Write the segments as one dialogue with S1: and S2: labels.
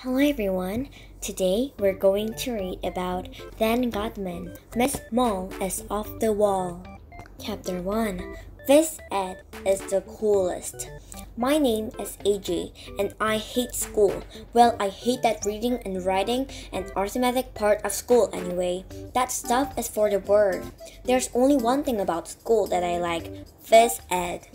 S1: Hello everyone. Today we're going to read about Dan Gottman. Miss Mull is off the wall. Chapter 1. Phys Ed is the coolest. My name is AJ and I hate school. Well, I hate that reading and writing and arithmetic part of school anyway. That stuff is for the bird. There's only one thing about school that I like. Phys Ed.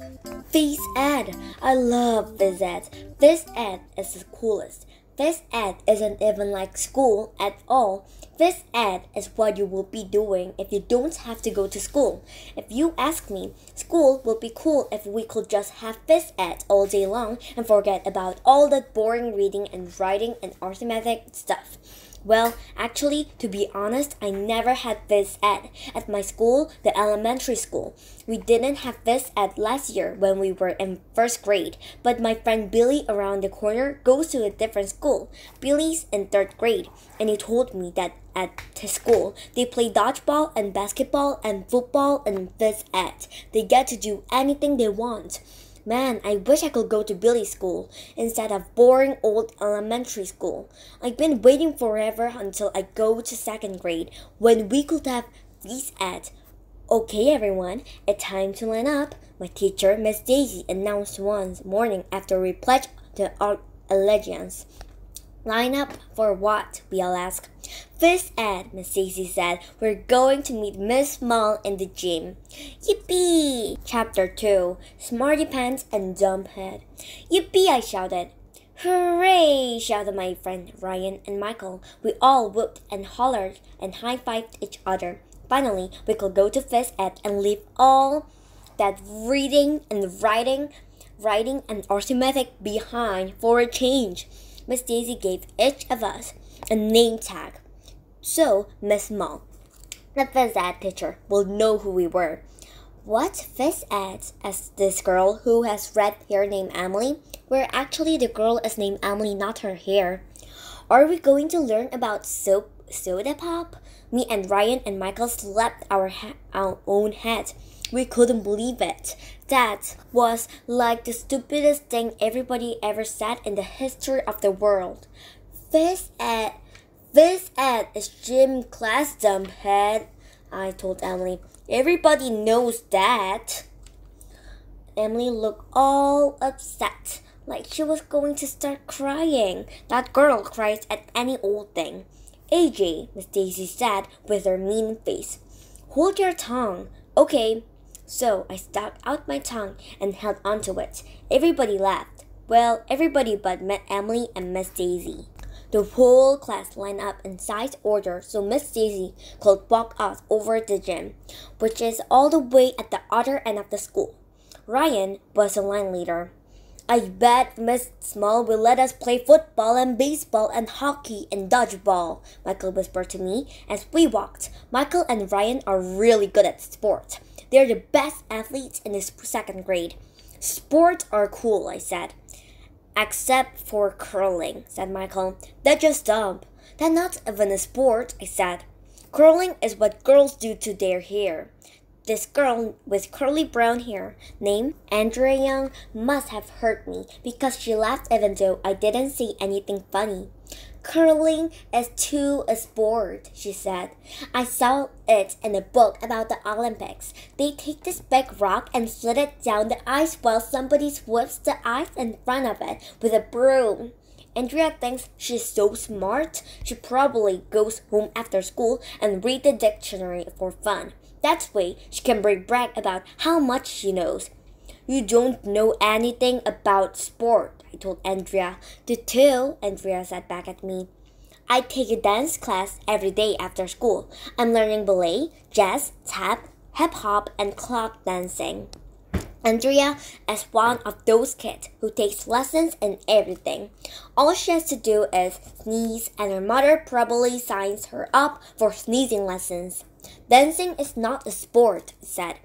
S1: Phys Ed. I love Phys Ed. Phys Ed is the coolest. Phys Ed isn't even like school at all. Phys Ed is what you will be doing if you don't have to go to school. If you ask me, school would be cool if we could just have Phys Ed all day long and forget about all that boring reading and writing and arithmetic stuff. Well, actually, to be honest, I never had Phys Ed. At my school, the elementary school, we didn't have Phys Ed last year when we were in first grade, but my friend Billy around the corner goes to a different school. Billy's in third grade, and he told me that at his school, they play dodgeball and basketball and football and Phys Ed. They get to do anything they want. Man, I wish I could go to Billy's school instead of boring old elementary school. I've been waiting forever until I go to second grade when we could have Phys Ed. Okay, everyone, it's time to line up. My teacher, Miss Daisy, announced one morning after we pledged the allegiance. Line up for what? We all asked. Phys Ed, Miss Daisy said. We're going to meet Miss Mull in the gym. Yippee! Chapter 2. Smarty Pants and Dumbhead. Yippee! I shouted. Hooray! Shouted my friend Ryan and Michael. We all whooped and hollered and high-fived each other. Finally, we could go to Phys Ed and leave all that reading and writing and arithmetic behind for a change. Miss Daisy gave each of us a name tag. So, Miss Mull, the Phys Ed teacher, will know who we were. What Phys Ed? Asked this girl who has red hair named Emily. Where actually the girl is named Emily, not her hair. Are we going to learn about soda pop? Me and Ryan and Michael slapped our own heads. We couldn't believe it. That was like the stupidest thing everybody ever said in the history of the world. Phys Ed is gym class, dumbhead, I told Emily. Everybody knows that. Emily looked all upset, like she was going to start crying. That girl cries at any old thing. AJ, Miss Daisy said with her mean face. Hold your tongue. Okay. So I stuck out my tongue and held onto it. Everybody laughed. Well, everybody but Emily and Miss Daisy. The whole class lined up in size order so Miss Daisy could walk us over the gym, which is all the way at the other end of the school. Ryan was the line leader. I bet Miss Mull will let us play football and baseball and hockey and dodgeball, Michael whispered to me as we walked. Michael and Ryan are really good at sports. They're the best athletes in the second grade. Sports are cool, I said. Except for curling, said Michael. That's just dumb. That's not even a sport, I said. Curling is what girls do to their hair. This girl with curly brown hair, named Andrea Young, must have hurt me because she laughed even though I didn't say anything funny. Curling is too a sport, she said. I saw it in a book about the Olympics. They take this big rock and slid it down the ice while somebody sweeps the ice in front of it with a broom. Andrea thinks she's so smart, she probably goes home after school and reads the dictionary for fun. That way, she can brag about how much she knows. You don't know anything about sport, I told Andrea. The two, Andrea said back at me. I take a dance class every day after school. I'm learning ballet, jazz, tap, hip-hop, and clock dancing. Andrea is one of those kids who takes lessons in everything. All she has to do is sneeze, and her mother probably signs her up for sneezing lessons. Dancing is not a sport, I said.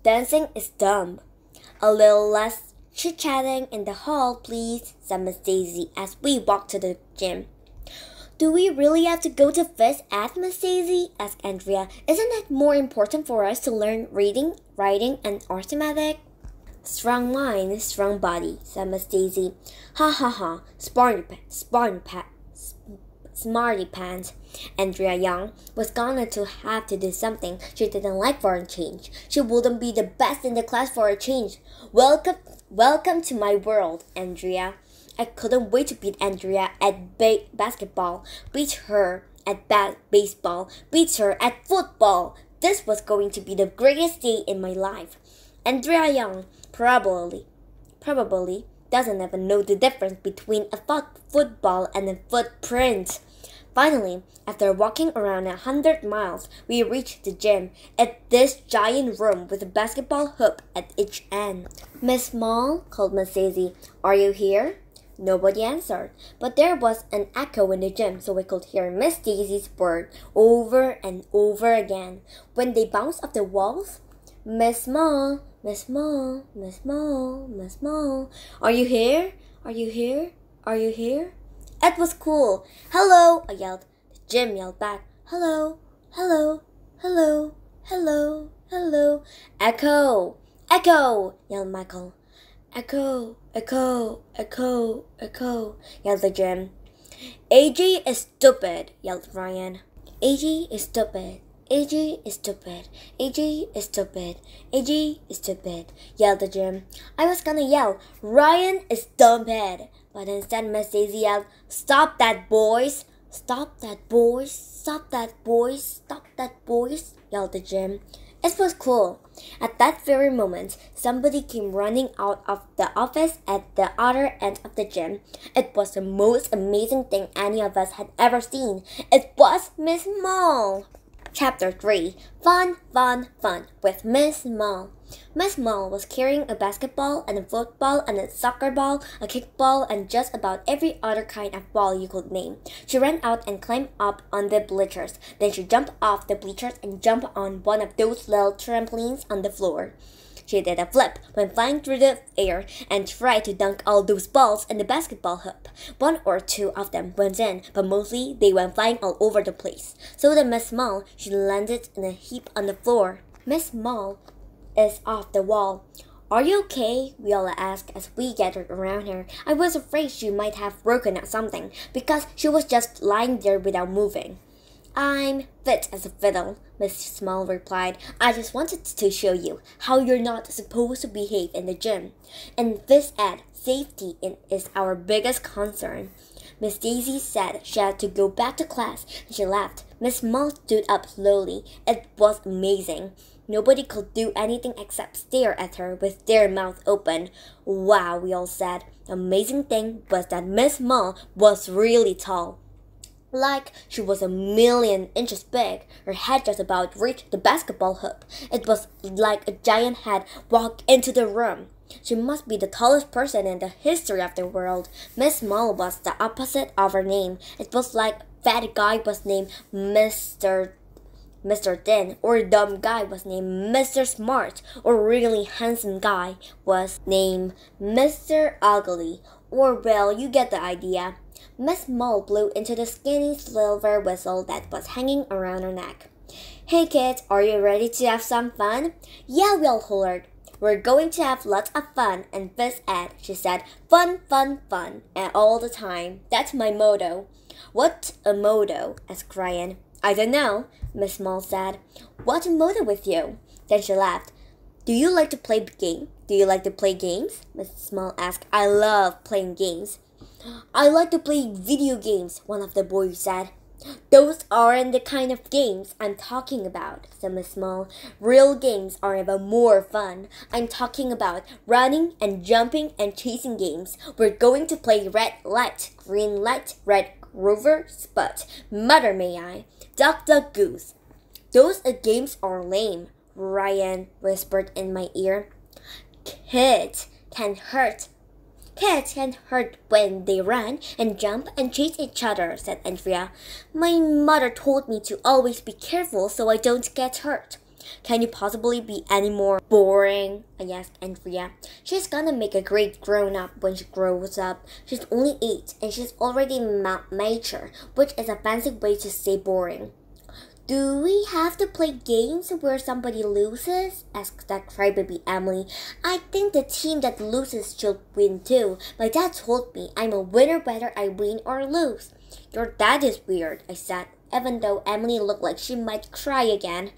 S1: Dancing is dumb. A little less chit-chatting in the hall, please, said Miss Daisy as we walked to the gym. Do we really have to go to Phys Ed, Miss Daisy? Asked Andrea. Isn't it more important for us to learn reading, writing, and arithmetic? Strong mind, strong body, said Miss Daisy. Ha ha ha, Spartan smarty pants. Andrea Young was gonna to have to do something she didn't like for a change. She wouldn't be the best in the class for a change. Welcome to my world, Andrea. I couldn't wait to beat Andrea at basketball, beat her at baseball, beat her at football. This was going to be the greatest day in my life. Andrea Young probably doesn't even know the difference between a football and a footprint. Finally, after walking around 100 miles, we reached the gym. It's this giant room with a basketball hoop at each end. Miss Small, called Miss Daisy. Are you here? Nobody answered, but there was an echo in the gym, so we could hear Miss Daisy's word over and over again. When they bounced off the walls, Miss Small, Miss Small, Miss Small, Miss Small. Are you here? Are you here? Are you here? It was cool. Hello, I yelled. The gym yelled back. Hello, hello, hello, hello, hello. Echo, echo, yelled Michael. Echo, echo, echo, echo, yelled the gym. AJ is stupid, yelled Ryan. AJ is stupid. AJ is stupid. AJ is stupid. AJ is stupid, yelled the gym. I was gonna yell, Ryan is dumbhead. But instead Miss Daisy yelled, Stop that, boys! Stop that, boys! Stop that, boys! Stop that, boys! Yelled the gym. It was cool. At that very moment, somebody came running out of the office at the other end of the gym. It was the most amazing thing any of us had ever seen. It was Miss Mall. Chapter 3. Fun, Fun, Fun with Miss Mall. Miss Mall was carrying a basketball and a football and a soccer ball, a kickball, and just about every other kind of ball you could name. She ran out and climbed up on the bleachers. Then she jumped off the bleachers and jumped on one of those little trampolines on the floor. She did a flip, went flying through the air, and tried to dunk all those balls in the basketball hoop. One or two of them went in, but mostly they went flying all over the place. So did Miss Mall. She landed in a heap on the floor. Miss Mall is off the wall. Are you okay? We all asked as we gathered around her. I was afraid she might have broken out something, because she was just lying there without moving. I'm fit as a fiddle, Miss Small replied. I just wanted to show you how you're not supposed to behave in the gym. In phys ed, safety is our biggest concern. Miss Daisy said she had to go back to class, and she laughed. Miss Small stood up slowly. It was amazing. Nobody could do anything except stare at her with their mouth open. Wow, we all said. The amazing thing was that Miss Small was really tall. Like she was 1,000,000 inches big. Her head just about reached the basketball hoop. It was like a giant head walked into the room. She must be the tallest person in the history of the world. Miss Small was the opposite of her name. It was like fat guy was named Mr. Thin, or dumb guy was named Mr. Smart, or really handsome guy was named Mr. Ugly. Or well, you get the idea. Miss Mall blew into the skinny silver whistle that was hanging around her neck. Hey kids, are you ready to have some fun? Yeah, we all hollered. We're going to have lots of fun and phys ed, she said. Fun, fun, fun, and all the time. That's my motto. What a motto? Asked Ryan. I don't know, Miss Mall said. What's a motto with you? Then she laughed. Do you like to play games? Do you like to play games? Miss Small asked. I love playing games. I like to play video games, one of the boys said. Those aren't the kind of games I'm talking about, said Miss Small. Real games are even more fun. I'm talking about running and jumping and chasing games. We're going to play red light, green light, red rover, spot, mother may I, duck, duck, goose. Those games are lame, Ryan whispered in my ear. Kids can hurt when they run and jump and chase each other, said Andrea. My mother told me to always be careful so I don't get hurt. Can you possibly be any more boring? I asked Andrea. She's gonna make a great grown-up when she grows up. She's only 8 and she's already mature, which is a fancy way to say boring. Do we have to play games where somebody loses? Asked that crybaby Emily. I think the team that loses should win too. My dad told me I'm a winner whether I win or lose. Your dad is weird, I said, even though Emily looked like she might cry again.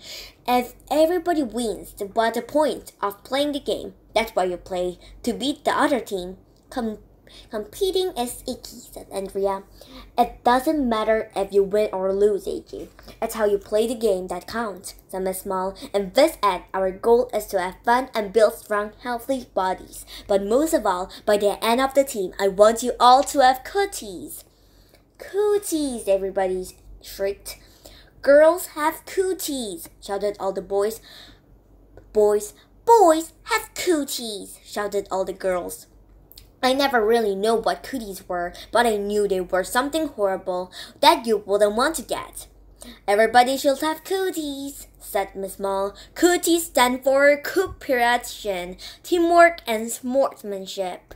S1: If everybody wins, what's the point of playing the game? That's why you play, to beat the other team. Competing is icky, said Andrea. It doesn't matter if you win or lose, AJ. It's how you play the game that counts, said Miss Small. In this ed, our goal is to have fun and build strong, healthy bodies. But most of all, by the end of the team, I want you all to have cooties. Cooties, everybody shrieked. Girls have cooties, shouted all the boys. Boys have cooties, shouted all the girls. I never really knew what cooties were, but I knew they were something horrible that you wouldn't want to get. Everybody should have cooties, said Miss Small. Cooties stand for cooperation, teamwork, and sportsmanship.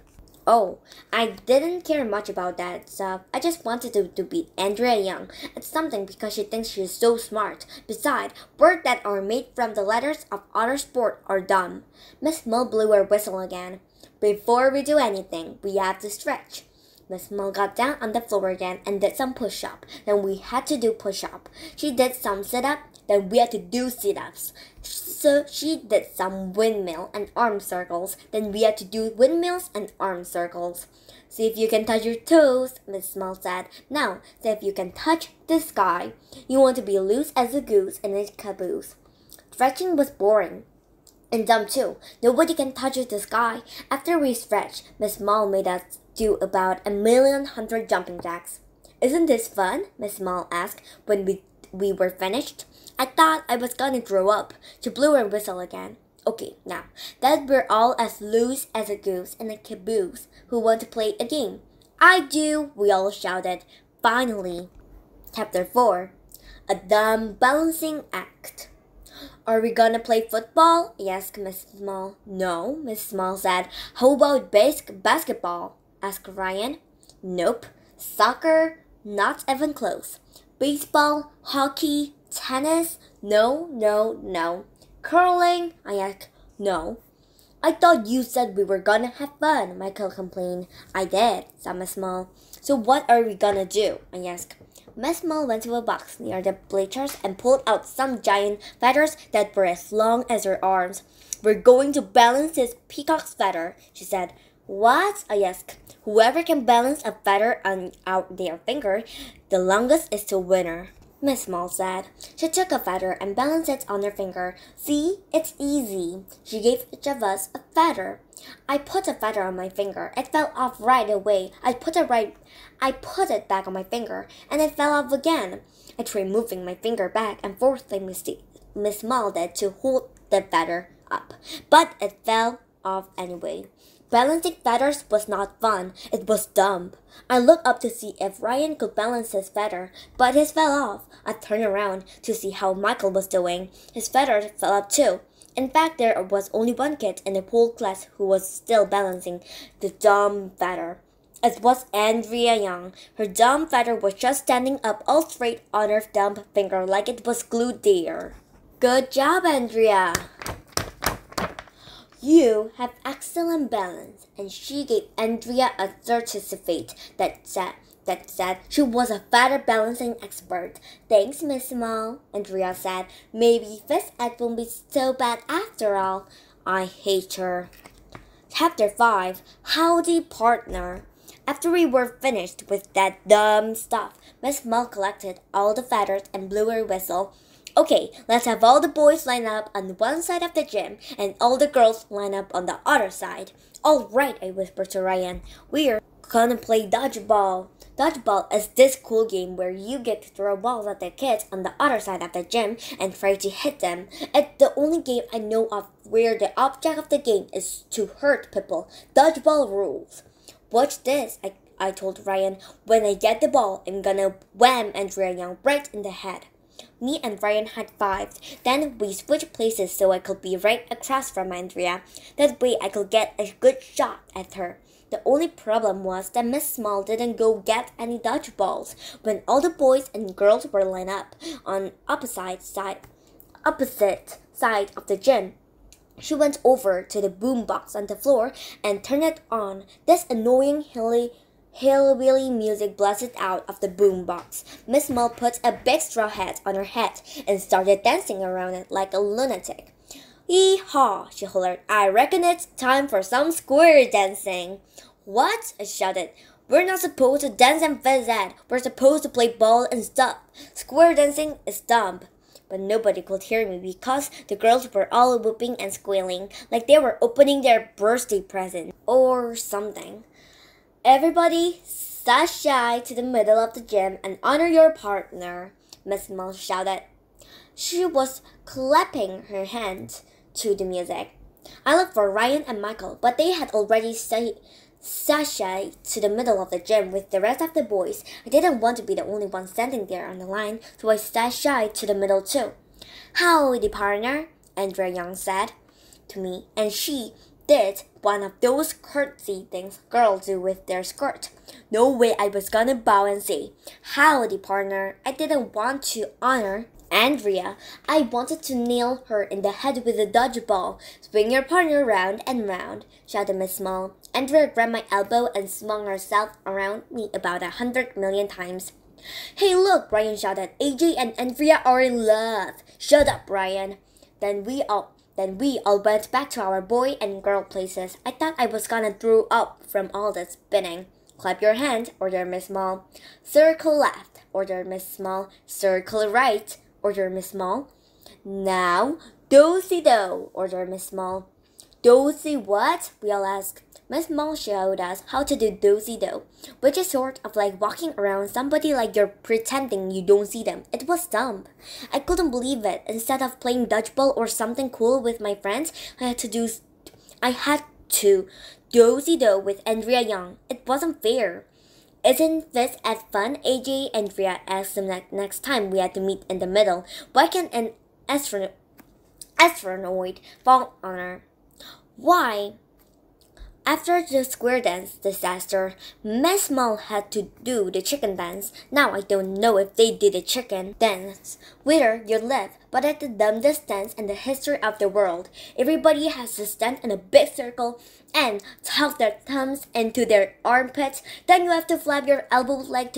S1: Oh, I didn't care much about that stuff. I just wanted to beat Andrea Young. It's something because she thinks she's so smart. Besides, words that are made from the letters of other sport are dumb. Miss Small blew her whistle again. Before we do anything, we have to stretch. Miss Small got down on the floor again and did some push-up. Then we had to do push-up. She did some sit-up. Then we had to do sit-ups. So she did some windmill and arm circles. Then we had to do windmills and arm circles. See if you can touch your toes, Miss Small said. Now, see if you can touch the sky. You want to be loose as a goose in a caboose. Stretching was boring. And dumb too. Nobody can touch the sky. After we stretched, Miss Small made us do about 1,100,000 jumping jacks. Isn't this fun? Miss Small asked when we were finished. I thought I was gonna throw up. She blew her whistle again. Okay, now that we're all as loose as a goose in a caboose, who want to play a game? I do, we all shouted. Finally. Chapter 4. A dumb balancing act. Are we gonna play football? asked Miss Small. No, Miss Small said. How about basketball? asked Ryan. Nope. Soccer? Not even close. Baseball? Hockey? Tennis? No. Curling? I asked. No. I thought you said we were gonna have fun, Michael complained. I did, said Miss Small. So what are we gonna do? I asked. Miss Small went to a box near the bleachers and pulled out some giant feathers that were as long as her arms. We're going to balance this peacock's feather, she said. What? I asked. Whoever can balance a feather on out their finger, the longest is the winner, Miss Small said. She took a feather and balanced it on her finger. See? It's easy. She gave each of us a feather. I put a feather on my finger. It fell off right away. I put it back on my finger, and it fell off again. I tried moving my finger back and forth like Miss Small did to hold the feather up, but it fell off anyway. Balancing feathers was not fun. It was dumb. I looked up to see if Ryan could balance his feather, but his fell off. I turned around to see how Michael was doing. His feather fell off too. In fact, there was only one kid in the whole class who was still balancing the dumb feather. It was Andrea Young. Her dumb feather was just standing up all straight on her dumb finger like it was glued there. Good job, Andrea! You have excellent balance. And she gave Andrea a certificate that said she was a feather balancing expert. Thanks, Miss Small, Andrea said. Maybe this ed won't be so bad after all. I hate her. Chapter 5. Howdy, partner. After we were finished with that dumb stuff, Miss Small collected all the feathers and blew her whistle. Okay, let's have all the boys line up on one side of the gym and all the girls line up on the other side. All right, I whispered to Ryan. We're gonna play dodgeball. Dodgeball is this cool game where you get to throw balls at the kids on the other side of the gym and try to hit them. It's the only game I know of where the object of the game is to hurt people. Dodgeball rules. Watch this, I told Ryan. When I get the ball, I'm gonna wham Andrea Young right in the head. Me and Ryan high-fived. Then we switched places so I could be right across from Andrea. That way I could get a good shot at her. The only problem was that Miss Small didn't go get any dodgeballs. When all the boys and girls were lined up on opposite side of the gym, she went over to the boombox on the floor and turned it on. This annoying hillbilly music blasted out of the boombox. Miss Small put a big straw hat on her head and started dancing around it like a lunatic. "Yee-haw!" she hollered. "I reckon it's time for some square dancing." "What?" I shouted. "We're not supposed to dance and phys ed. We're supposed to play ball and stuff. Square dancing is dumb." But nobody could hear me because the girls were all whooping and squealing like they were opening their birthday present or something. "Everybody, sashay to the middle of the gym and honor your partner," Miss Small shouted. She was clapping her hands to the music. I looked for Ryan and Michael, but they had already sashay to the middle of the gym with the rest of the boys. I didn't want to be the only one standing there on the line, so I sashay to the middle too. "Howdy, partner," Andrea Young said to me, and she did one of those curtsy things girls do with their skirt. No way I was gonna bow and say, "Howdy, partner." I didn't want to honor Andrea. I wanted to nail her in the head with a dodgeball. "Swing your partner round and round," shouted Miss Small. Andrea grabbed my elbow and swung herself around me about 100 million times. "Hey, look," Ryan shouted. "AJ and Andrea are in love." "Shut up, Ryan." Then we all went back to our boy and girl places. I thought I was gonna throw up from all the spinning. "Clap your hand," ordered Miss Small. "Circle left," ordered Miss Small. "Circle right," ordered Miss Small. "Now, do-si-do," ordered Miss Small. "Do-si what?" we all asked. Miss Small showed us how to do do-si-do, which is sort of like walking around somebody like you're pretending you don't see them. It was dumb. I couldn't believe it. Instead of playing dodgeball or something cool with my friends, I had to do-si-do with Andrea Young. It wasn't fair. "Isn't this as fun, AJ?" Andrea asked them next time we had to meet in the middle. "Why can't an astronaut fall on her?" "Why?" After the square dance disaster, Miss Small had to do the chicken dance. Now I don't know if they did the chicken dance where you live, but it's the dumbest dance in the history of the world. Everybody has to stand in a big circle and tuck their thumbs into their armpits. Then you have to flap your elbows like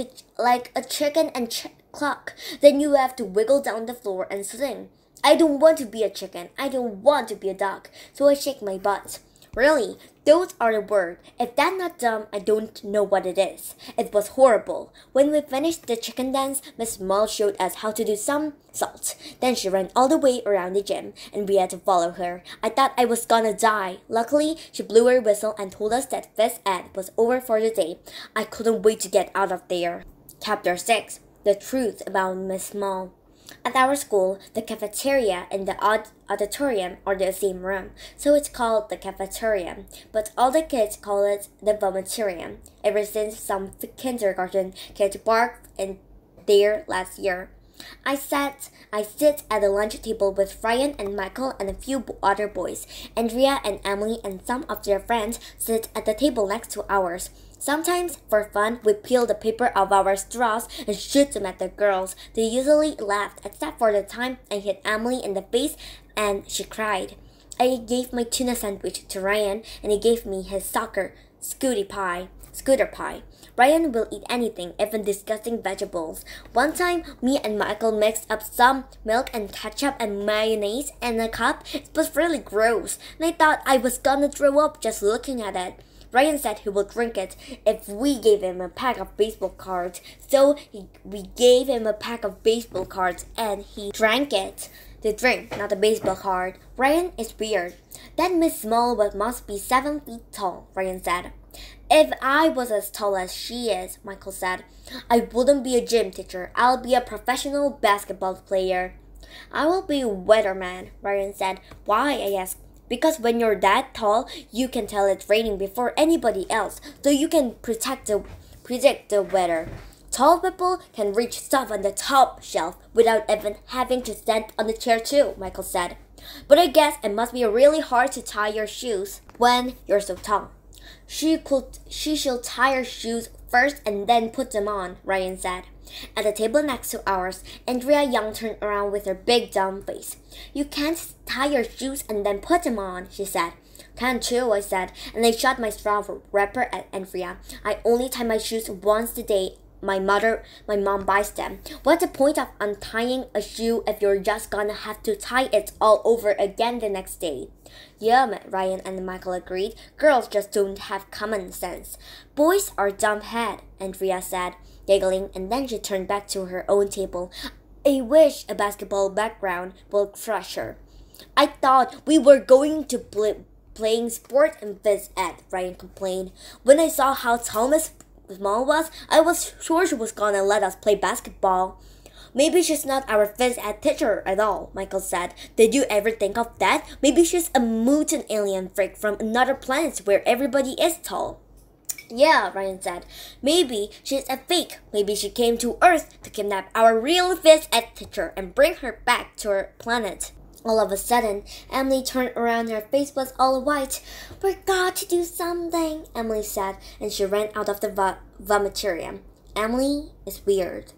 S1: a chicken and cluck. Then you have to wiggle down the floor and sing. I don't want to be a chicken. I don't want to be a duck. So I shake my butt. Really, those are the words. If that's not dumb, I don't know what it is. It was horrible. When we finished the chicken dance, Miss Small showed us how to do some salts. Then she ran all the way around the gym, and we had to follow her. I thought I was gonna die. Luckily, she blew her whistle and told us that phys ed was over for the day. I couldn't wait to get out of there. Chapter 6. The Truth About Miss Small. At our school, the cafeteria and the auditorium are the same room, so it's called the cafeteria, but all the kids call it the vomitorium, ever since some kindergarten kids barked in there last year. I sit at the lunch table with Ryan and Michael and a few other boys. Andrea and Emily and some of their friends sit at the table next to ours. Sometimes, for fun, we peel the paper of our straws and shoot them at the girls. They usually laughed, except for the time I hit Emily in the face and she cried. I gave my tuna sandwich to Ryan and he gave me his scooter pie. Ryan will eat anything, even disgusting vegetables. One time, me and Michael mixed up some milk and ketchup and mayonnaise in a cup. It was really gross, and I thought I was gonna throw up just looking at it. Ryan said he would drink it if we gave him a pack of baseball cards. So we gave him a pack of baseball cards and he drank it. The drink, not the baseball card. Ryan is weird. That Miss Small must be 7 feet tall, Ryan said. If I was as tall as she is, Michael said, I wouldn't be a gym teacher. I'll be a professional basketball player. I will be a weatherman, Ryan said. Why? I asked. Because when you're that tall, you can tell it's raining before anybody else, so you can predict the weather. Tall people can reach stuff on the top shelf without even having to stand on the chair too, Michael said. But I guess it must be really hard to tie your shoes when you're so tall. She should tie her shoes first and then put them on, Ryan said. At the table next to ours, Andrea Young turned around with her big dumb face. You can't tie your shoes and then put them on, she said. Can't too, I said, and I shot my straw wrapper at Andrea. I only tie my shoes once a day. My mom buys them. What's the point of untying a shoe if you're just gonna have to tie it all over again the next day? Yeah, Ryan and Michael agreed. Girls just don't have common sense. Boys are dumbhead, Andrea said, giggling, and then she turned back to her own table. I wish a basketball background would crush her. I thought we were going to playing sport in phys ed, Ryan complained. When I saw how tall Miss Small was, I was sure she was gonna let us play basketball. Maybe she's not our phys ed teacher at all, Michael said. Did you ever think of that? Maybe she's a mutant alien freak from another planet where everybody is tall. Yeah, Ryan said. Maybe she's a fake. Maybe she came to Earth to kidnap our real phys ed teacher and bring her back to her planet. All of a sudden, Emily turned around and her face was all white. We've got to do something, Emily said, and she ran out of the vomitarium. Emily is weird.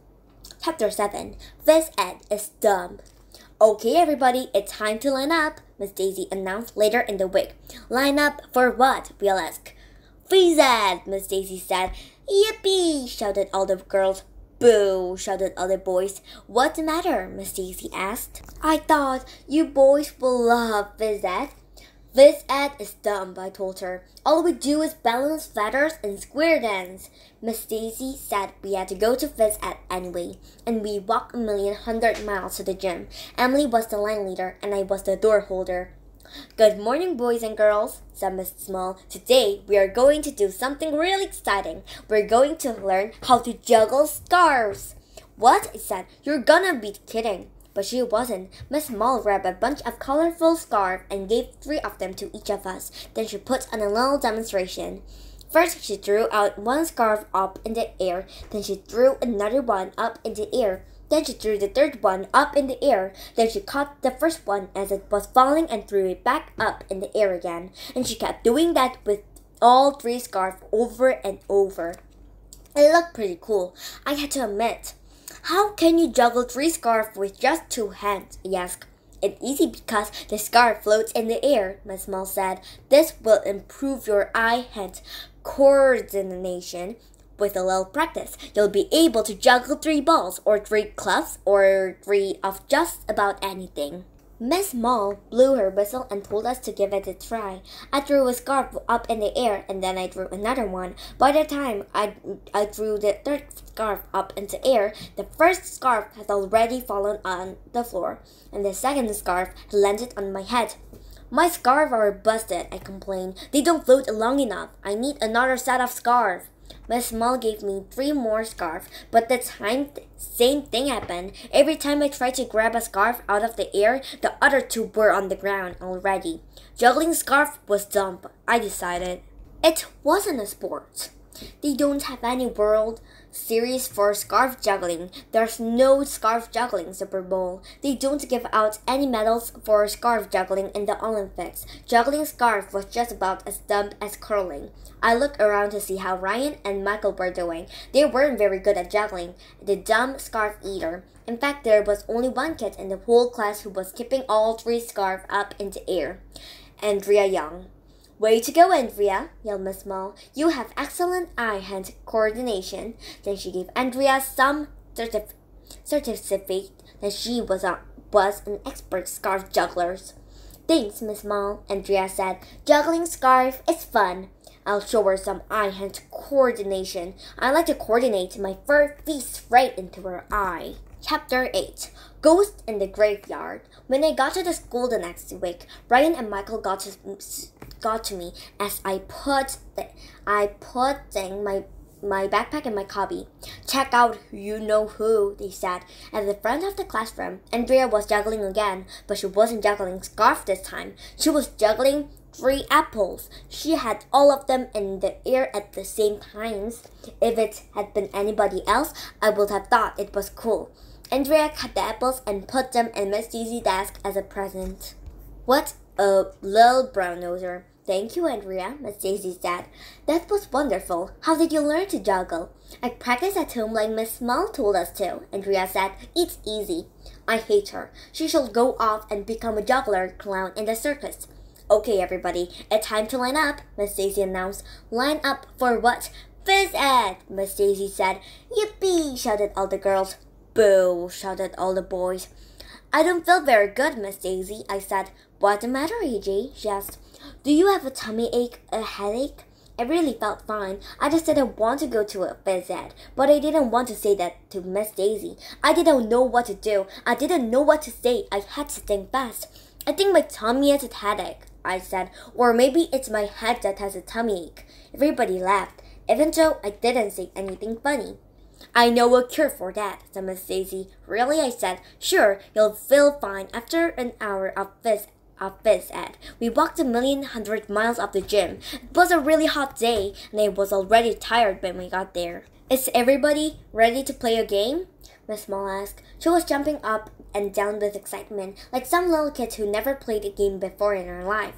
S1: Chapter 7. Phys ed is dumb. Okay, everybody, it's time to line up, Miss Daisy announced later in the week. Line up for what? We'll ask. Phys ed, Miss Daisy said. Yippee, shouted all the girls. Boo, shouted other boys. What's the matter? Miss Daisy asked. I thought you boys will love phys ed. Phys ed is dumb, I told her. All we do is balance feathers and square dance. Miss Daisy said we had to go to phys ed anyway, and we walked 1,100 miles to the gym. Emily was the line leader, and I was the door holder. Good morning, boys and girls, said Miss Small. Today, we are going to do something really exciting. We're going to learn how to juggle scarves. What? I said. You're gonna be kidding. But she wasn't. Miss Small grabbed a bunch of colorful scarves and gave 3 of them to each of us. Then she put on a little demonstration. First, she threw out one scarf up in the air. Then she threw another one up in the air. Then she threw the third one up in the air. Then she caught the first one as it was falling and threw it back up in the air again. And she kept doing that with all 3 scarves over and over. It looked pretty cool, I had to admit. How can you juggle 3 scarves with just 2 hands? I asked. It's easy because the scarf floats in the air, Miss Small said. This will improve your eye-hand coordination. With a little practice, you'll be able to juggle 3 balls, or 3 clubs, or 3 of just about anything. Miss Small blew her whistle and told us to give it a try. I threw a scarf up in the air, and then I threw another one. By the time I threw the third scarf up in the air, the first scarf had already fallen on the floor, and the second scarf had landed on my head. My scarves are busted, I complained. They don't float long enough. I need another set of scarves. Miss Small gave me 3 more scarves, but the same thing happened. Every time I tried to grab a scarf out of the air, the other 2 were on the ground already. Juggling scarf was dumb, I decided. It wasn't a sport. They don't have any World Series for scarf juggling. There's no scarf juggling Super Bowl. They don't give out any medals for scarf juggling in the Olympics. Juggling scarf was just about as dumb as curling. I looked around to see how Ryan and Michael were doing. They weren't very good at juggling, the dumb scarf either. In fact, there was only one kid in the whole class who was keeping all 3 scarves up in the air. Andrea Young. Way to go, Andrea, yelled Miss Small. You have excellent eye-hand coordination. Then she gave Andrea some certificate that she was an expert scarf juggler. Thanks, Miss Small, Andrea said. Juggling scarf is fun. I'll show her some eye-hand coordination. I like to coordinate my fist right into her eye. Chapter 8. Ghost in the Graveyard. When I got to the school the next week, Ryan and Michael got to me as I put my backpack in my cubby. Check out you-know-who, they said. At the front of the classroom, Andrea was juggling again, but she wasn't juggling scarf this time. She was juggling 3 apples. She had all of them in the air at the same times. If it had been anybody else, I would have thought it was cool. Andrea cut the apples and put them in Miss Daisy's desk as a present. What a little brown noser, Thank you, Andrea, Miss Daisy said. That was wonderful. How did you learn to juggle? I practiced at home like Miss Small told us to, Andrea said. It's easy. I hate her. She should go off and become a juggler clown in the circus. Okay, everybody, it's time to line up, Miss Daisy announced. Line up for what? Phys Ed, Miss Daisy said. Yippee, shouted all the girls. Boo, shouted all the boys. I don't feel very good, Miss Daisy, I said. What's the matter, AJ? She asked. Do you have a tummy ache, a headache? I really felt fine. I just didn't want to go to a phys ed, but I didn't want to say that to Miss Daisy. I didn't know what to do. I didn't know what to say. I had to think fast. I think my tummy has a headache, I said, or maybe it's my head that has a tummy ache. Everybody laughed, even though I didn't say anything funny. I know a cure for that, said Miss Daisy. Really, I said. Sure, you'll feel fine after an hour of phys ed. We walked 1,100,000 miles of the gym. It was a really hot day, and I was already tired when we got there. Is everybody ready to play a game? Miss Small asked. She was jumping up and down with excitement, like some little kid who never played a game before in her life.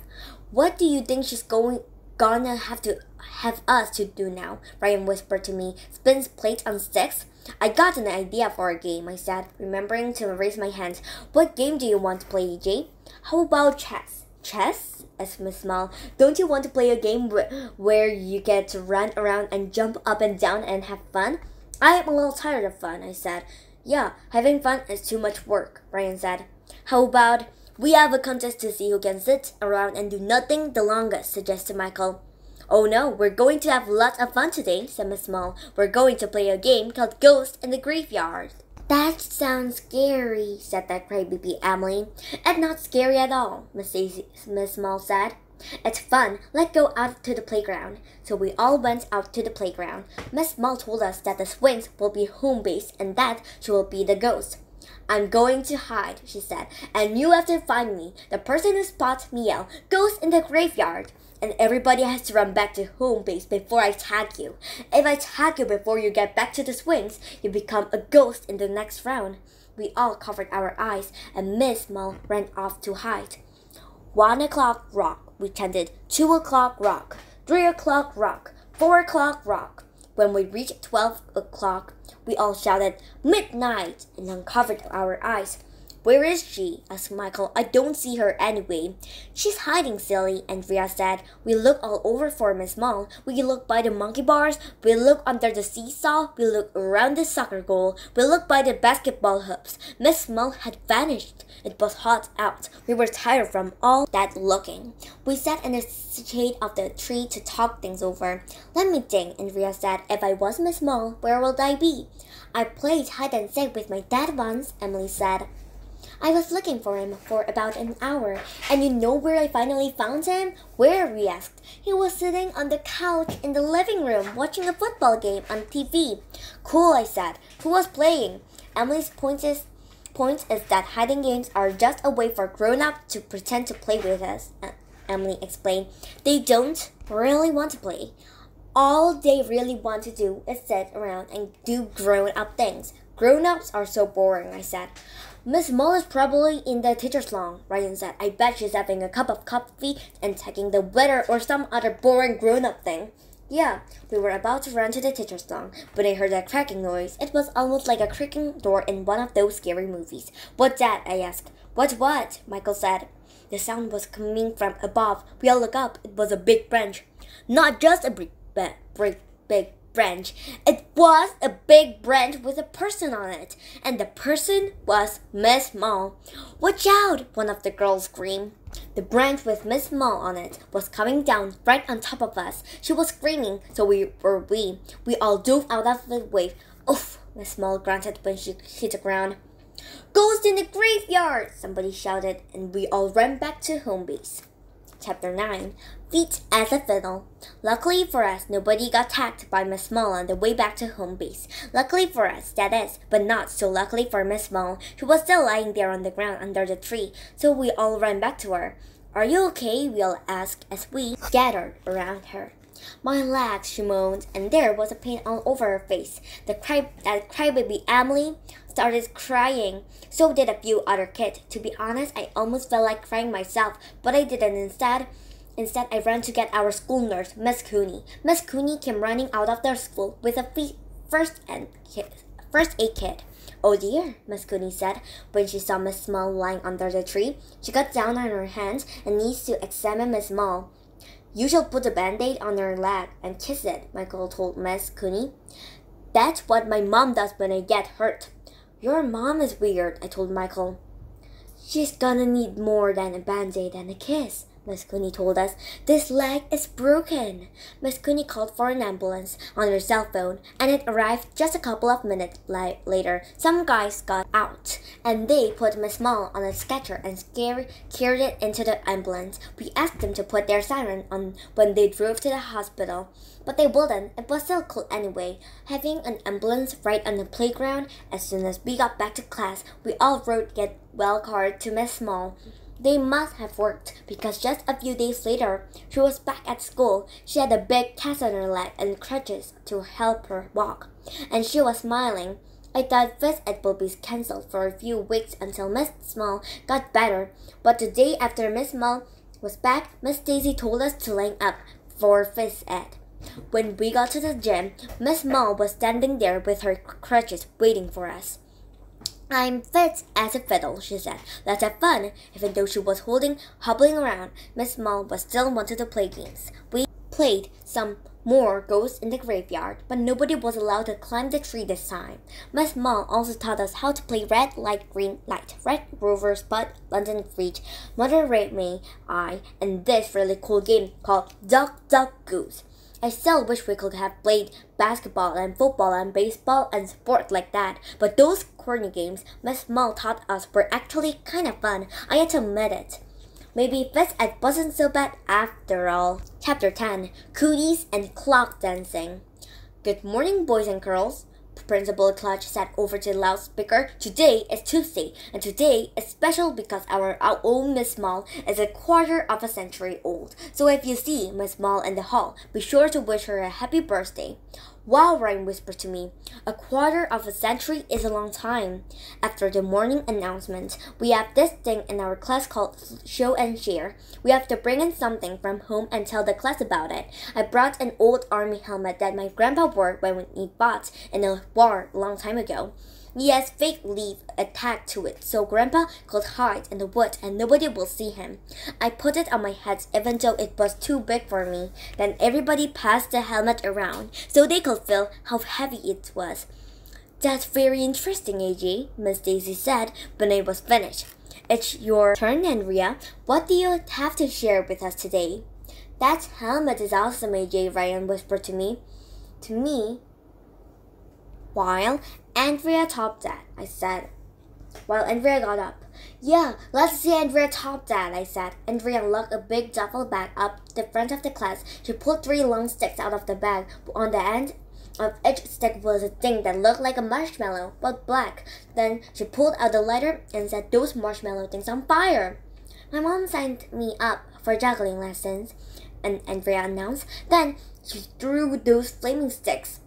S1: What do you think she's gonna have us to do now? Ryan whispered to me. Spin plates on sticks? I got an idea for a game, I said, remembering to raise my hand. What game do you want to play, EJ? How about chess? Chess? Asked Miss Small. Don't you want to play a game where you get to run around and jump up and down and have fun? I am a little tired of fun, I said. Yeah, having fun is too much work, Ryan said. How about we have a contest to see who can sit around and do nothing the longest, suggested Michael. Oh no, we're going to have lots of fun today, said Miss Small. We're going to play a game called Ghost in the Graveyard. That sounds scary, said that crybaby Emily. It's not scary at all, Miss Small said. It's fun. Let's go out to the playground. So we all went out to the playground. Miss Small told us that the swings will be home base and that she will be the ghost. I'm going to hide, she said, and you have to find me. The person who spots me yell, Ghost in the Graveyard. And everybody has to run back to home base before I tag you. If I tag you before you get back to the swings, you become a ghost in the next round. We all covered our eyes, and Miss Small ran off to hide. 1 o'clock rock, we chanted. 2 o'clock rock. 3 o'clock rock. 4 o'clock rock. When we reached 12 o'clock, we all shouted, midnight, and uncovered our eyes. Where is she? Asked Michael. I don't see her anyway. She's hiding, silly, Andrea said. We look all over for Miss Small. We look by the monkey bars. We look under the seesaw. We look around the soccer goal. We look by the basketball hoops. Miss Small had vanished. It was hot out. We were tired from all that looking. We sat in the shade of the tree to talk things over. Let me think, Andrea said. If I was Miss Small, where would I be? I played hide and seek with my dad once, Emily said. I was looking for him for about an hour, and you know where I finally found him? Where? We asked. He was sitting on the couch in the living room watching a football game on TV. Cool, I said. Who was playing? Emily's point is that hiding games are just a way for grown-ups to pretend to play with us, Emily explained. They don't really want to play. All they really want to do is sit around and do grown-up things. Grown-ups are so boring, I said. Miss Small is probably in the teacher's lounge, Ryan said. I bet she's having a cup of coffee and checking the weather or some other boring grown-up thing. Yeah, we were about to run to the teacher's lounge when I heard a cracking noise. It was almost like a creaking door in one of those scary movies. What's that? I asked. What? Michael said. The sound was coming from above. We all looked up. It was a big branch. Not just a big branch. It was a big branch with a person on it, and the person was Miss Small. Watch out! One of the girls screamed. The branch with Miss Small on it was coming down right on top of us. She was screaming, so we all dove out of the way. Oof! Miss Small grunted when she hit the ground. Ghost in the graveyard! Somebody shouted, and we all ran back to home base. Chapter 9. Feet as a Fiddle. Luckily for us, nobody got tagged by Miss Small on the way back to home base. Luckily for us, that is, but not so luckily for Miss Small. She was still lying there on the ground under the tree, so we all ran back to her. Are you okay? We all asked as we gathered around her. My legs, she moaned, and there was a pain all over her face. That crybaby Emily started crying. So did a few other kids. To be honest, I almost felt like crying myself, but I didn't. Instead, Instead, I ran to get our school nurse, Miss Cooney. Miss Cooney came running out of their school with a first aid kit. Oh dear, Miss Cooney said when she saw Miss Small lying under the tree. She got down on her hands and knees to examine Miss Small. You shall put a band-aid on her leg and kiss it, Michael told Miss Cooney. That's what my mom does when I get hurt. Your mom is weird, I told Michael. She's gonna need more than a band-aid and a kiss, Miss Cooney told us. This leg is broken. Miss Cooney called for an ambulance on her cell phone, and it arrived just a couple of minutes later. Some guys got out, and they put Miss Small on a stretcher and carried it into the ambulance. We asked them to put their siren on when they drove to the hospital, but they wouldn't. It was still cool anyway. Having an ambulance right on the playground. As soon as we got back to class, we all wrote get well card to Miss Small. They must have worked, because just a few days later, she was back at school. She had a big cast on her leg and crutches to help her walk, and she was smiling. I thought Phys-Ed will be cancelled for a few weeks until Miss Small got better, but the day after Miss Small was back, Miss Daisy told us to line up for Phys-Ed. When we got to the gym, Miss Small was standing there with her crutches waiting for us. I'm fit as a fiddle, she said. Let's have fun. Even though she was hobbling around, Miss Small was still wanted to play games. We played some more ghosts in the graveyard, but nobody was allowed to climb the tree this time. Miss Small also taught us how to play red light, green light, Red Rover, Spud, London Bridge, Mother May I, and this really cool game called Duck Duck Goose. I still wish we could have played basketball and football and baseball and sport like that, but those corny games Miss Small taught us were actually kind of fun. I had to admit it. Maybe Phys-Ed wasn't so bad after all. Chapter 10, Cooties and Clock Dancing. Good morning, boys and girls. Principal Clutch said over the loudspeaker. Today is Tuesday, and today is special because our own Miss Small is a quarter of a century old. So if you see Miss Small in the hall, be sure to wish her a happy birthday. Wow, Ryan whispered to me. A quarter of a century is a long time. After the morning announcement, we have this thing in our class called Show and Share. We have to bring in something from home and tell the class about it. I brought an old army helmet that my grandpa wore when he fought in a war a long time ago. He has fake leaf attached to it, so Grandpa could hide in the woods and nobody will see him. I put it on my head even though it was too big for me. Then everybody passed the helmet around so they could feel how heavy it was. That's very interesting, AJ, Miss Daisy said when I was finished. It's your turn, Andrea. What do you have to share with us today? That helmet is awesome, AJ, Ryan whispered to me. While Andrea topped that, I said. While Andrea got up. Yeah, let's see Andrea top that, I said. Andrea lugged a big duffel bag up the front of the class. She pulled 3 long sticks out of the bag. On the end of each stick was a thing that looked like a marshmallow, but black. Then she pulled out the lighter and set those marshmallow things on fire. My mom signed me up for juggling lessons, and Andrea announced. Then she threw those flaming sticks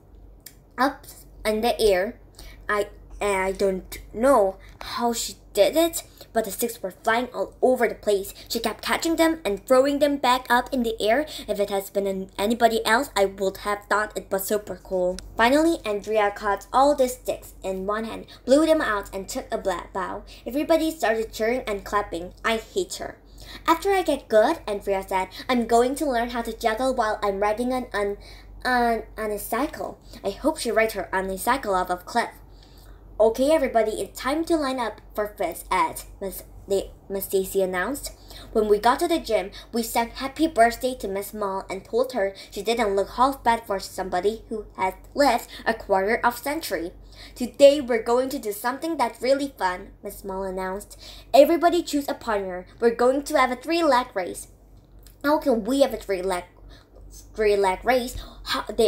S1: up in the air. I don't know how she did it, but the sticks were flying all over the place. She kept catching them and throwing them back up in the air. If it had been anybody else, I would have thought it was super cool. Finally, Andrea caught all the sticks in one hand, blew them out, and took a bow. Everybody started cheering and clapping. I hate her. After I get good, Andrea said, I'm going to learn how to juggle while I'm riding on a cycle. I hope she rides her on a cycle off a cliff. Okay, everybody, it's time to line up for Phys-Ed, Miss Daisy announced. When we got to the gym, we sang happy birthday to Miss Small and told her she didn't look half bad for somebody who had lived a quarter of a century. Today, we're going to do something that's really fun, Miss Small announced. Everybody choose a partner. We're going to have a 3-leg race. How can we have a 3-leg race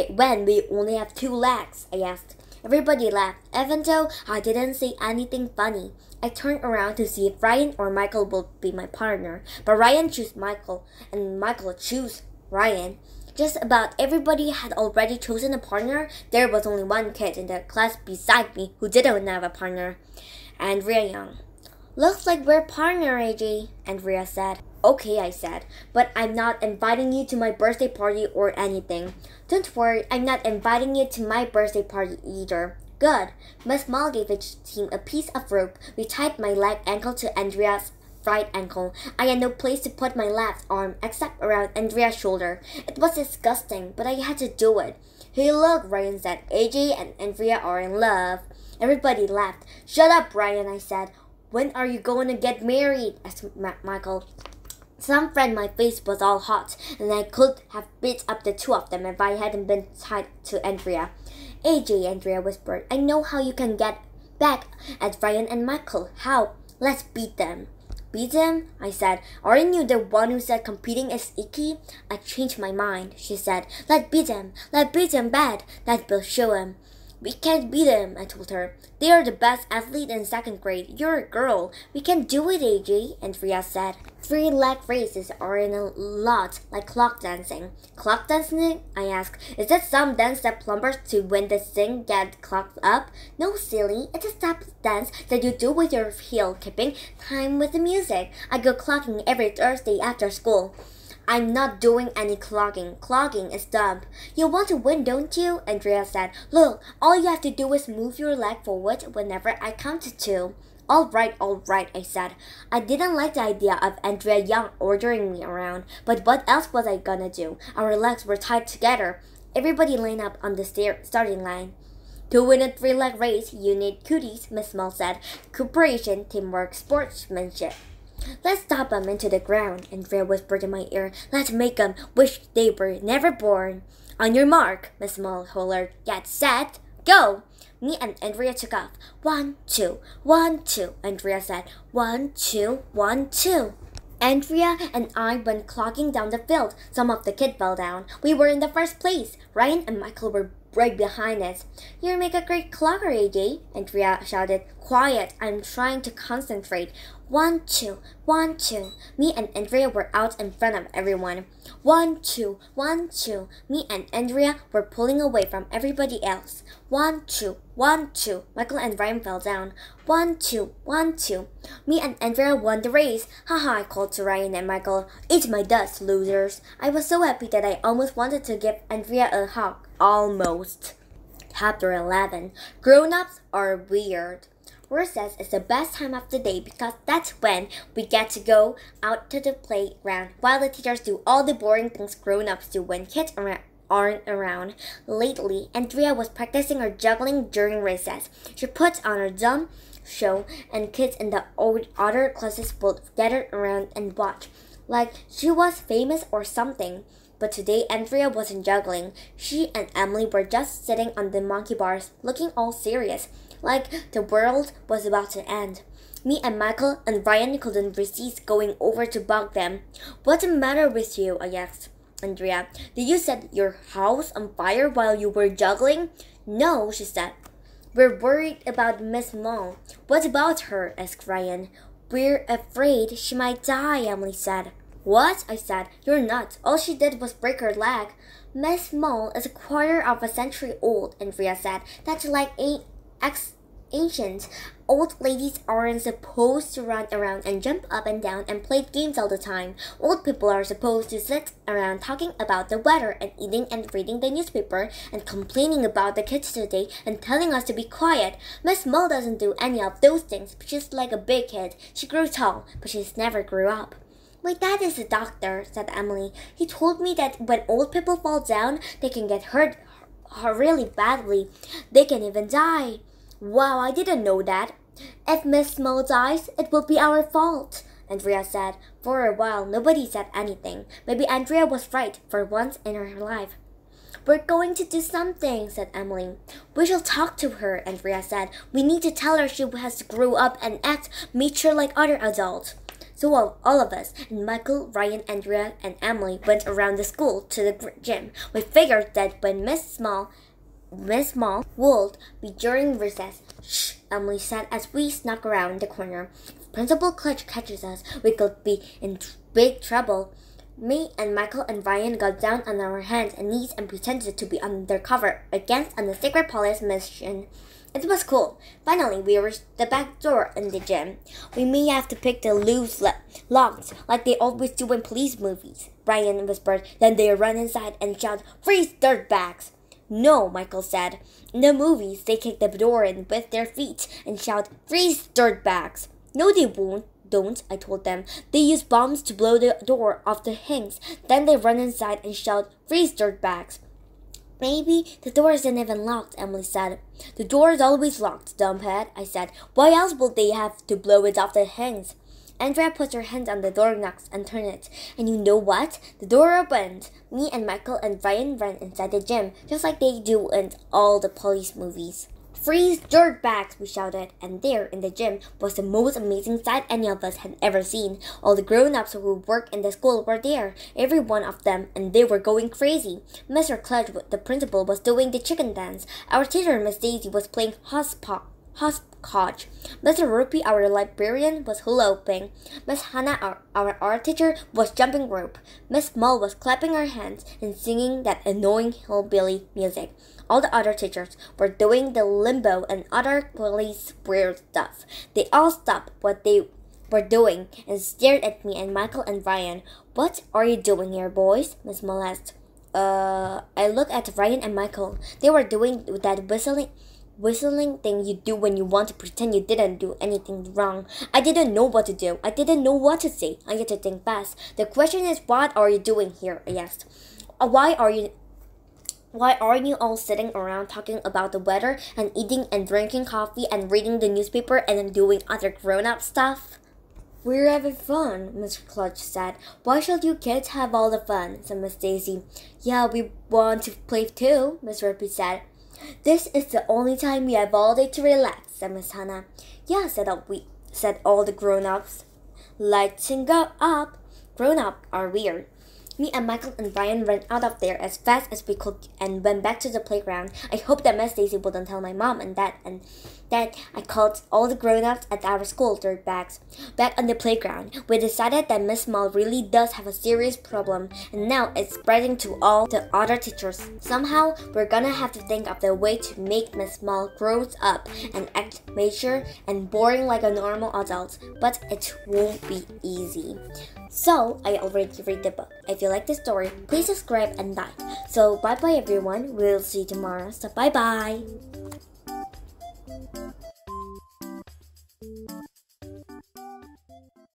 S1: when we only have 2 legs? I asked. Everybody laughed, even though I didn't say anything funny. I turned around to see if Ryan or Michael would be my partner, but Ryan chose Michael, and Michael chose Ryan. Just about everybody had already chosen a partner. There was only one kid in the class beside me who didn't have a partner, Andrea Young. Looks like we're partner, AJ, Andrea said. Okay, I said, but I'm not inviting you to my birthday party or anything. Don't worry, I'm not inviting you to my birthday party either. Good. Miss Mall gave each team a piece of rope. We tied my left ankle to Andrea's right ankle. I had no place to put my left arm except around Andrea's shoulder. It was disgusting, but I had to do it. Hey look, Ryan said. AJ and Andrea are in love. Everybody laughed. Shut up, Ryan, I said. When are you going to get married? Asked Michael. Some friend my face was all hot, and I could have beat up the two of them if I hadn't been tied to Andrea. AJ, Andrea whispered, I know how you can get back at Ryan and Michael. How? Let's beat them. Beat them? I said. Aren't you the one who said competing is icky? I changed my mind, she said. Let's beat them. Let's beat them bad. That will show them. We can't beat them, I told her. They are the best athlete in second grade. You're a girl. We can do it, AJ, Andrea said. 3-leg races are in a lot like clock dancing. Clock dancing? I asked. Is that some dance that plumbers to when the thing get clocked up? No, silly. It's a step dance that you do with your heel, keeping time with the music. I go clocking every Thursday after school. I'm not doing any clogging. Clogging is dumb. You want to win, don't you? Andrea said. Look, all you have to do is move your leg forward whenever I count to 2. All right, I said. I didn't like the idea of Andrea Young ordering me around, but what else was I gonna do? Our legs were tied together. Everybody lined up on the starting line. To win a 3-leg race, you need cooties, Miss Mull said. Cooperation, teamwork, sportsmanship. Let's stomp 'em into the ground, Andrea whispered in my ear. Let's make 'em wish they were never born. On your mark, Miss Mull hollered. Get set, go! Me and Andrea took off. 1, 2, 1, 2, Andrea said. 1, 2, 1, 2. Andrea and I went clogging down the field. Some of the kids fell down. We were in the first place. Ryan and Michael were right behind us. You make a great clogger, AJ, Andrea shouted. Quiet, I'm trying to concentrate. 1, 2, 1, 2. Me and Andrea were out in front of everyone. 1, 2, 1, 2. Me and Andrea were pulling away from everybody else. 1, 2, 1, 2. Michael and Ryan fell down. 1, 2, 1, 2. Me and Andrea won the race. Haha, I called to Ryan and Michael. Eat my dust, losers. I was so happy that I almost wanted to give Andrea a hug. Almost. Chapter 11. Grown-ups are weird. Recess is the best time of the day because that's when we get to go out to the playground while the teachers do all the boring things grown-ups do when kids aren't around. Lately, Andrea was practicing her juggling during recess. She puts on her dumb show and kids in the other classes would gather around and watch, like she was famous or something. But today, Andrea wasn't juggling. She and Emily were just sitting on the monkey bars, looking all serious, like the world was about to end. Me and Michael and Ryan couldn't resist going over to bug them. What's the matter with you? I asked Andrea. Did you set your house on fire while you were juggling? No, she said. We're worried about Miss Mull. What about her? Asked Ryan. We're afraid she might die, Emily said. What? I said. You're nuts. All she did was break her leg. Miss Mull is a quarter of a century old, Andrea said. That's like ancient. Old ladies aren't supposed to run around and jump up and down and play games all the time. Old people are supposed to sit around talking about the weather and eating and reading the newspaper and complaining about the kids today and telling us to be quiet. Miss Mull doesn't do any of those things. She's like a big kid. She grew tall, but she's never grew up. My dad is a doctor, said Emily. He told me that when old people fall down, they can get hurt really badly. They can even die. Wow, I didn't know that. If Miss Mull dies, it will be our fault, Andrea said. For a while, nobody said anything. Maybe Andrea was right for once in her life. We're going to do something, said Emily. We shall talk to her, Andrea said. We need to tell her she has to grow up and act mature like other adults. So all of us, and Michael, Ryan, Andrea, and Emily went around the school to the gym. We figured that when Miss Mull would be during recess. Shh, Emily said as we snuck around the corner. If Principal Clutch catches us, we could be in big trouble. Me and Michael and Ryan got down on our hands and knees and pretended to be undercover against a secret police mission. It was cool. Finally, we reached the back door in the gym. We may have to pick the loose locks like they always do in police movies, Brian whispered. Then they run inside and shout, "Freeze, dirtbags!" No, Michael said. In the movies, they kick the door in with their feet and shout, "Freeze, dirtbags!" No, they won't. Don't, I told them. They use bombs to blow the door off the hinges. Then they run inside and shout, "Freeze, dirtbags!" Maybe the door isn't even locked, Emily said. The door is always locked, dumbhead, I said. Why else would they have to blow it off the hinges? Andrea put her hand on the door knocks and turned it. And you know what? The door opened. Me and Michael and Ryan ran inside the gym, just like they do in all the police movies. "Freeze, dirtbags!" we shouted, and there in the gym was the most amazing sight any of us had ever seen. All the grown-ups who work in the school were there, every one of them, and they were going crazy. Mr. Clutch, the principal, was doing the chicken dance. Our teacher, Miss Daisy, was playing hopscotch. Mr. Rupee, our librarian, was hula-hooping. Miss Hannah, our art teacher, was jumping rope. Miss Mull was clapping her hands and singing that annoying hillbilly music. All the other teachers were doing the limbo and other police weird stuff. They all stopped what they were doing and stared at me and Michael and Ryan. "What are you doing here, boys?" Miss Mull asked. I looked at Ryan and Michael. They were doing that whistling thing you do when you want to pretend you didn't do anything wrong. I didn't know what to do. I didn't know what to say. I had to think fast. "The question is, what are you doing here?" I asked. Why aren't you all sitting around talking about the weather and eating and drinking coffee and reading the newspaper and then doing other grown-up stuff?" "We're having fun," Mr. Clutch said. "Why should you kids have all the fun?" said Miss Daisy. "Yeah, we want to play too," Miss Rupee said. "This is the only time we have all day to relax," said Miss Hannah. "Yeah," said all the grown-ups. "Lighten go up. Grown-up are weird." Me and Michael and Brian ran out of there as fast as we could and went back to the playground. I hoped that Miss Daisy wouldn't tell my mom and dad that I called all the grown-ups at our school dirtbags. Back on the playground, we decided that Miss Mull really does have a serious problem, and now it's spreading to all the other teachers. Somehow, we're gonna have to think of the way to make Miss Mull grow up and act mature and boring like a normal adult, but it won't be easy. So, I already read the book. If you like the story, please subscribe and like. So, bye-bye everyone. We'll see you tomorrow. So, bye-bye.